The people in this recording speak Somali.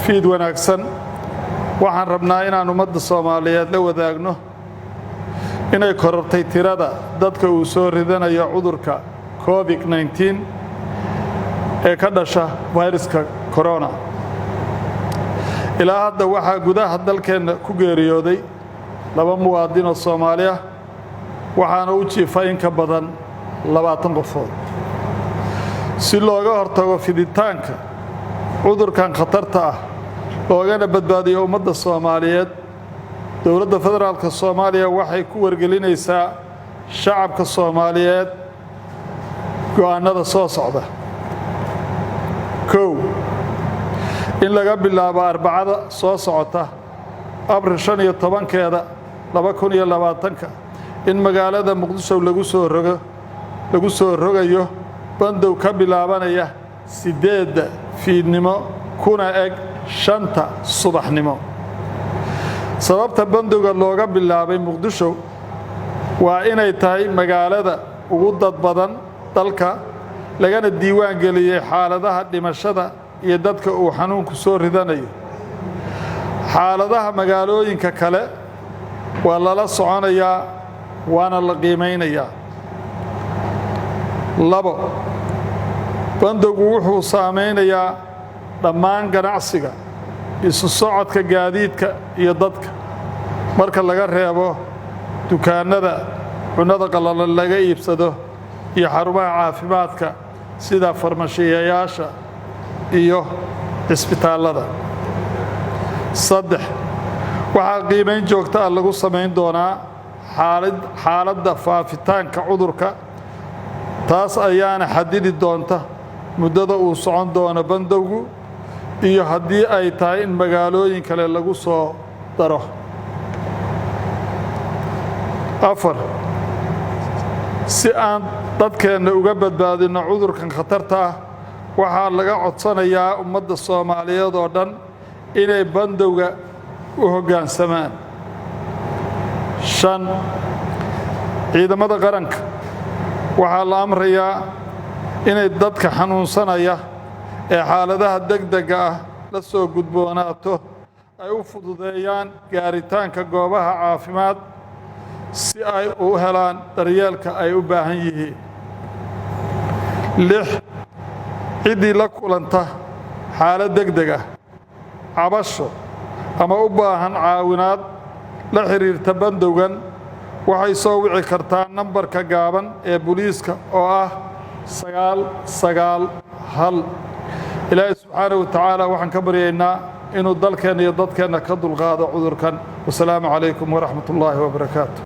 fiid wanaagsan waxaan rabnaa inaan ummadda Soomaaliyeed la wadaagno inay korortay tirada dadka uu soo ridanayo cudurka COVID-19 ee ka dhasha fayraska corona. ilaa hadda waxaa gudaha dalkeena ku geeriyooday 2 muwaadin oo Soomaali ah waxaana u jiifay in ka badan 20 qofood. si looga hortago fiditaanka cudurkan khatarta ah loogana badbaadiyo ummadda Soomaaliyeed, dowladda federaalka Soomaaliya waxay ku wargelinaysaa shacabka Soomaaliyeed go'aanada soo socda. 1. in laga bilaabo Arbacada soo socota Abriil 15 2020 in magaalada Muqdisho lagu soo rogayo bandow ka bilaabanaya 8 fiidnimo kuna eg 5 subaxnimo. sababta bandowga looga bilaabay Muqdisho waa inay tahay magaalada ugu dad badan dalka, lagana diiwaan geliyay xaaladaha dhimashada iyo dadka uu xanuunku soo ridanayo. xaaladaha magaalooyinka kale waa lala soconayaa waana la qiimeynayaa. 2. bandowgu wuxuu saameynayaa dhammaan ganacsiga, isu socodka gaadiidka iyo dadka, marka laga reebo dukaanada cunada qalalan laga iibsado iyo xarumaha caafimaadka sida farmashiyeyaasha iyo isbitaalada. 3. waxaa qiimeyn joogto ah lagu sameyn doonaa xaaladda faafitaanka cudurka, taas ayaana xadidi doonta muddada uu socon doono bandowgu iyo haddii ay tahay in magaalooyin kale lagu soo daro. 4. si aan dadkeena uga badbaadino cudurkan khatarta ah waxaa laga codsanayaa ummadda Soomaaliyeed oo dhan inay bandowga u hoggaansamaan. 5. ciidamada qaranka waxaa la amrayaa inay dadka xanuunsanaya ee xaaladaha degdega ah la soo gudboonaato ay u fududeeyaan gaaritaanka goobaha caafimaad si ay u helaan daryeelka ay u baahan yihiin. 6. ciddii la kulanta xaalad degdeg ah, cabasho ama u baahan caawinaad la xiriirta bandowgan waxay soo wici kartaa nambarka gaaban ee booliiska oo ah 991. ilaahay subxaanahu wa tacaala waxaan ka baryaynaa inuu dalkeena iyo dadkeena ka dulqaado cudurkan. wasalaamu calaykum waraxmatullaahi wabarakaatu.